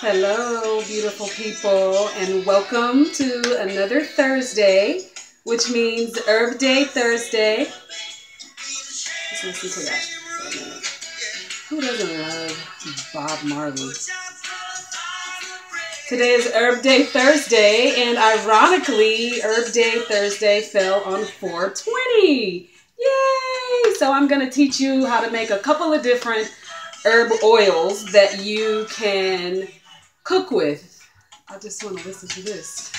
Hello, beautiful people, and welcome to another Thursday, which means Herb Day Thursday. Let's listen to that for a minute. Who doesn't love Bob Marley? Today is Herb Day Thursday, and ironically, Herb Day Thursday fell on 420. Yay! So I'm going to teach you how to make a couple of different herb oils that you can cook with. I just want to listen to this.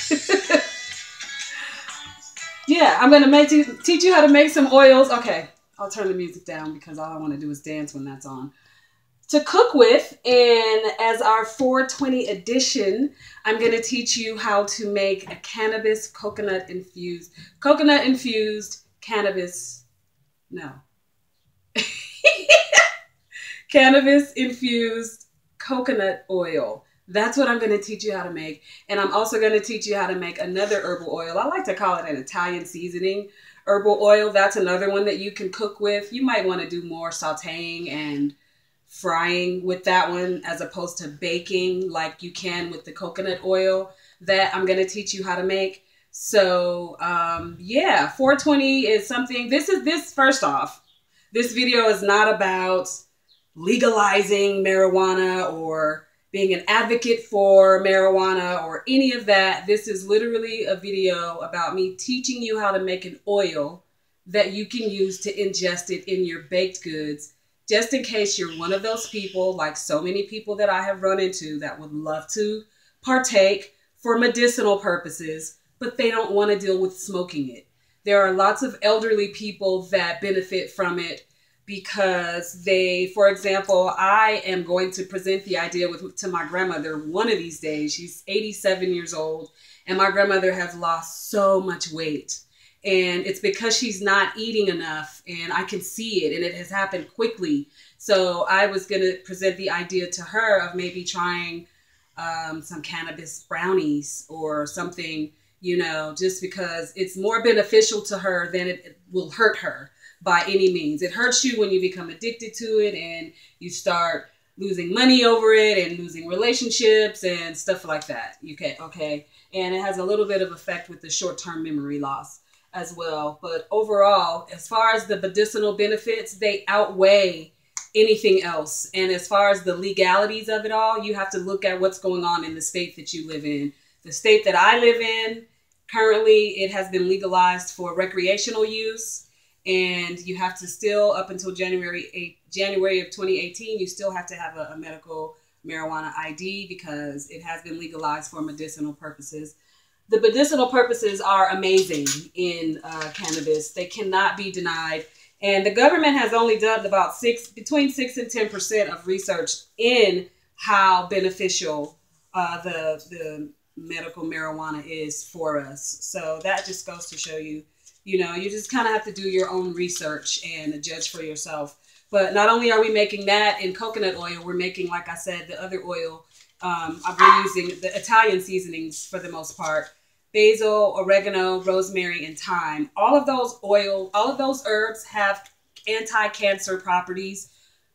Yeah, I'm going to teach you how to make some oils. Okay, I'll turn the music down because all I want to do is dance when that's on. To cook with, and as our 420 edition, I'm going to teach you how to make a cannabis coconut infused cannabis, no. Cannabis infused coconut oil. That's what I'm going to teach you how to make. And I'm also going to teach you how to make another herbal oil. I like to call it an Italian seasoning herbal oil. That's another one that you can cook with. You might want to do more sauteing and frying with that one as opposed to baking like you can with the coconut oil that I'm going to teach you how to make. So yeah, 420 is something. First off, this video is not about legalizing marijuana or being an advocate for marijuana or any of that. This is literally a video about me teaching you how to make an oil that you can use to ingest it in your baked goods, just in case you're one of those people, like so many people that I have run into, that would love to partake for medicinal purposes, but they don't want to deal with smoking it. There are lots of elderly people that benefit from it because they, for example, I am going to present the idea to my grandmother one of these days. She's 87 years old, and my grandmother has lost so much weight. And it's because she's not eating enough, and I can see it, and it has happened quickly. So I was going to present the idea to her of maybe trying some cannabis brownies or something, you know, just because it's more beneficial to her than it will hurt her by any means. It hurts you when you become addicted to it and you start losing money over it and losing relationships and stuff like that. Okay. And it has a little bit of effect with the short-term memory loss as well. But overall, as far as the medicinal benefits, they outweigh anything else. And as far as the legalities of it all, you have to look at what's going on in the state that you live in. The state that I live in, currently, it has been legalized for recreational use. And you have to still, up until January of 2018, you still have to have a medical marijuana ID because it has been legalized for medicinal purposes. The medicinal purposes are amazing in cannabis. They cannot be denied. And the government has only done about between 6 and 10% of research in how beneficial the medical marijuana is for us. So that just goes to show you, you know, you just kind of have to do your own research and judge for yourself. But not only are we making that in coconut oil, we're making, like I said, the other oil. I've been using the Italian seasonings for the most part. Basil, oregano, rosemary, and thyme. All of those herbs have anti-cancer properties.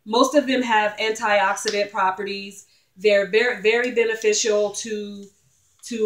Most of them have antioxidant properties. They're very, very beneficial to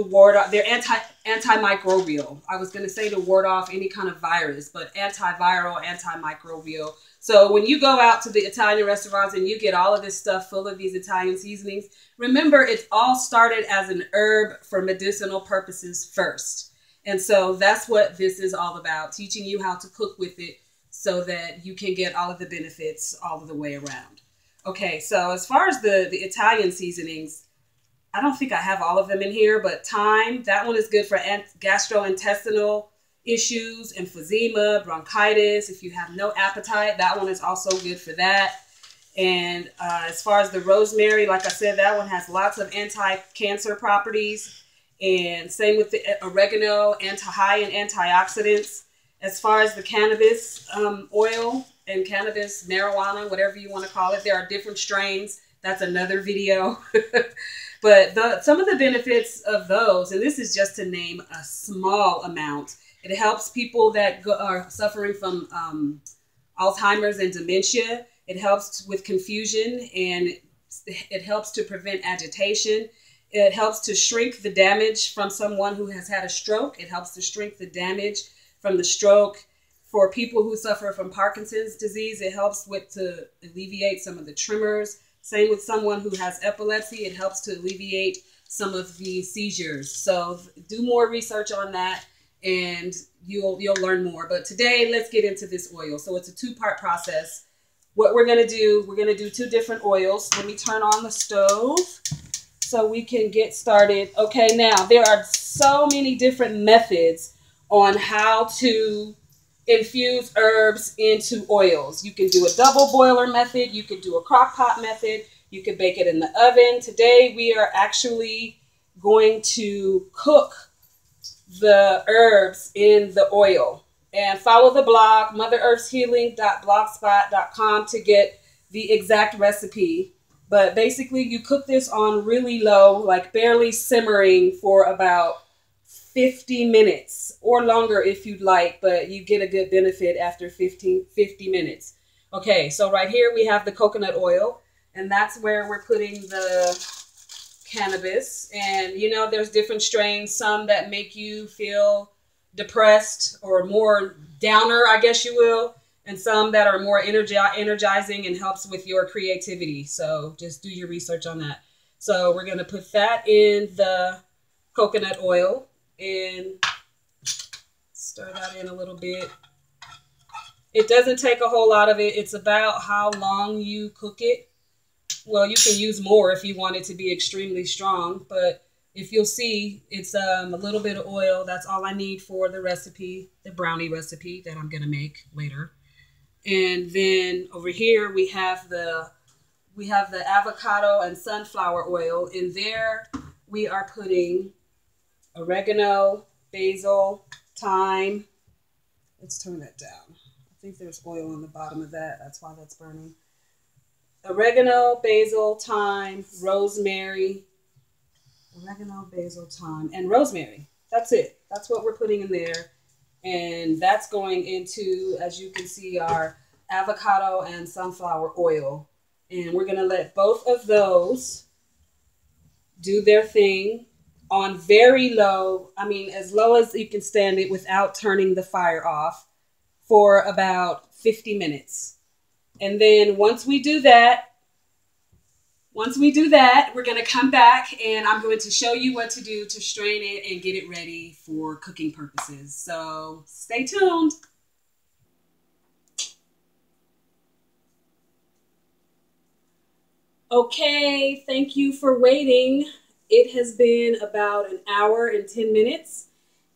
ward off. They're antimicrobial. I was going to say to ward off any kind of virus, but antiviral, antimicrobial. So when you go out to the Italian restaurants and you get all of this stuff full of these Italian seasonings, remember it's all started as an herb for medicinal purposes first. And so that's what this is all about, teaching you how to cook with it so that you can get all of the benefits all of the way around. Okay, so as far as the Italian seasonings, I don't think I have all of them in here, but thyme, that one is good for gastrointestinal issues, emphysema, bronchitis. If you have no appetite, that one is also good for that. And as far as the rosemary, like I said, that one has lots of anti-cancer properties. And same with the oregano, high in antioxidants. As far as the cannabis oil and cannabis marijuana, whatever you want to call it, there are different strains. That's another video. But some of the benefits of those, and this is just to name a small amount, it helps people that are suffering from Alzheimer's and dementia. It helps with confusion and It helps to prevent agitation. It helps to shrink the damage from someone who has had a stroke. It helps to shrink the damage from the stroke. For people who suffer from Parkinson's disease, it helps to alleviate some of the tremors. Same with someone who has epilepsy. It helps to alleviate some of the seizures. So do more research on that and you'll learn more. But today, let's get into this oil. So it's a two-part process. What we're going to do 2 different oils. Let me turn on the stove so we can get started. Okay, now there are so many different methods on how to infuse herbs into oils. You can do a double boiler method. You can do a crock pot method. You can bake it in the oven. Today we are actually going to cook the herbs in the oil. And follow the blog, motherearthshealing.blogspot.com to get the exact recipe. But basically you cook this on really low, like barely simmering for about 50 minutes or longer if you'd like, but you get a good benefit after 50 minutes. Okay, so right here we have the coconut oil, and that's where we're putting the cannabis. And you know, there's different strains, some that make you feel depressed or more downer, I guess you will, and some that are more energizing and helps with your creativity. So just do your research on that. So we're going to put that in the coconut oil and stir that in a little bit. It doesn't take a whole lot of it. It's about how long you cook it. Well, you can use more if you want it to be extremely strong, but if you'll see, it's a little bit of oil. That's all I need for the recipe, the brownie recipe that I'm going to make later. And then over here we have the avocado and sunflower oil. In there we are putting oregano, basil, thyme. Let's turn that down. I think there's oil on the bottom of that. That's why that's burning. Oregano, basil, thyme, rosemary. Oregano, basil, thyme, and rosemary. That's it. That's what we're putting in there. And that's going into, as you can see, our avocado and sunflower oil. And we're going to let both of those do their thing on very low, I mean, as low as you can stand it without turning the fire off for about 50 minutes. And then once we do that, we're going to come back and I'm going to show you what to do to strain it and get it ready for cooking purposes. So stay tuned. Okay, thank you for waiting. It has been about an hour and 10 minutes,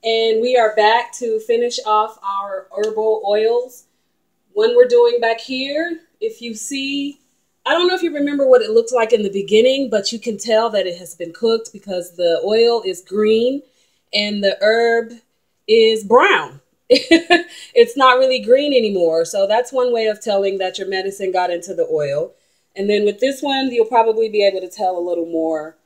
and we are back to finish off our herbal oils. One we're doing back here, if you see, I don't know if you remember what it looked like in the beginning, but you can tell that it has been cooked because the oil is green and the herb is brown. It's not really green anymore. So that's one way of telling that your medicine got into the oil. And then with this one, you'll probably be able to tell a little more,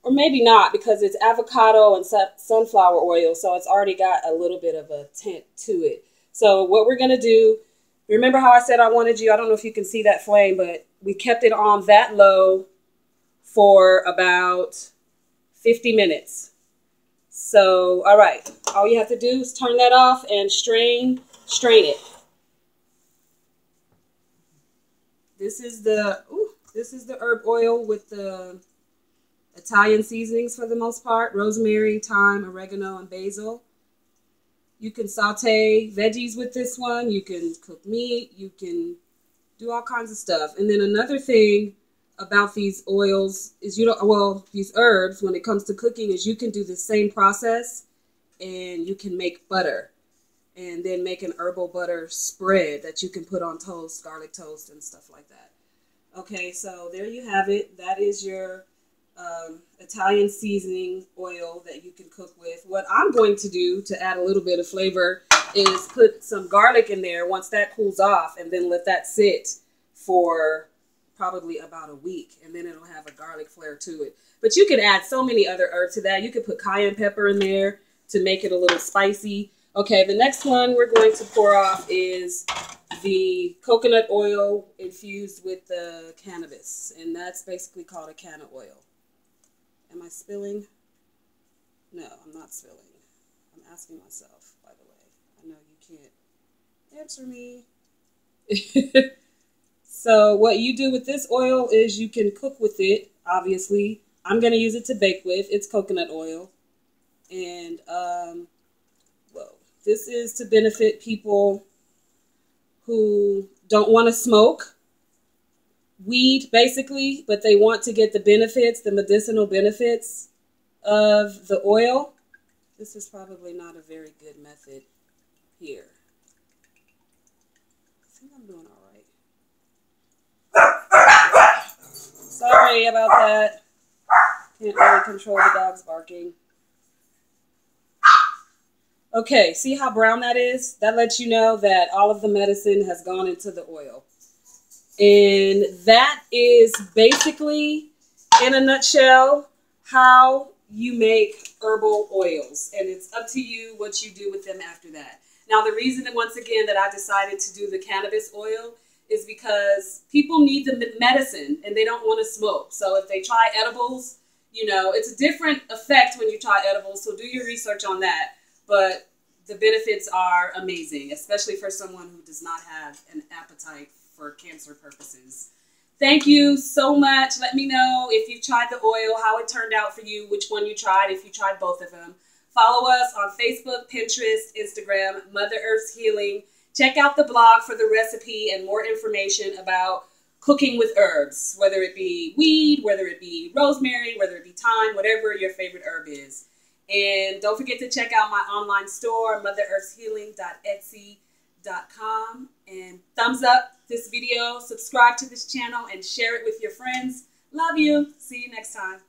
or maybe not, because it's avocado and sunflower oil. So it's already got a little bit of a tint to it. So what we're going to do, remember how I said I wanted you, I don't know if you can see that flame, but we kept it on that low for about 50 minutes. So, all right, all you have to do is turn that off and strain it. This is the herb oil with the Italian seasonings for the most part, rosemary, thyme, oregano, and basil. You can saute veggies with this one. You can cook meat. You can do all kinds of stuff. And then another thing about these oils is these herbs, when it comes to cooking, is you can do the same process and you can make butter and then make an herbal butter spread that you can put on toast, garlic toast and stuff like that. Okay, so there you have it. That is your Italian seasoning oil that you can cook with. What I'm going to do to add a little bit of flavor is put some garlic in there once that cools off, and then let that sit for probably about a week, and then it'll have a garlic flair to it. But you can add so many other herbs to that. You could put cayenne pepper in there to make it a little spicy. Okay, the next one we're going to pour off is the coconut oil infused with the cannabis. And that's basically called a canna oil. Am I spilling? No, I'm not spilling. I'm asking myself, by the way. I know you can't answer me. So what you do with this oil is you can cook with it, obviously. I'm going to use it to bake with. It's coconut oil. And, well, this is to benefit people who don't want to smoke weed, basically, but they want to get the benefits, the medicinal benefits of the oil. This is probably not a very good method here. I think I'm doing all right. Sorry about that. Can't really control the dog's barking. Okay, see how brown that is? That lets you know that all of the medicine has gone into the oil. And that is basically, in a nutshell, how you make herbal oils. And it's up to you what you do with them after that. Now, the reason, once again, that I decided to do the cannabis oil is because people need the medicine and they don't want to smoke. So if they try edibles, you know, it's a different effect when you try edibles. So do your research on that. But the benefits are amazing, especially for someone who does not have an appetite for cancer purposes. Thank you so much. Let me know if you've tried the oil, how it turned out for you, which one you tried, if you tried both of them. Follow us on Facebook, Pinterest, Instagram, Mother Earth's Healing. Check out the blog for the recipe and more information about cooking with herbs, whether it be weed, whether it be rosemary, whether it be thyme, whatever your favorite herb is. And don't forget to check out my online store, motherearthshealing.etsy.com. And thumbs up this video, subscribe to this channel, and share it with your friends. Love you. See you next time.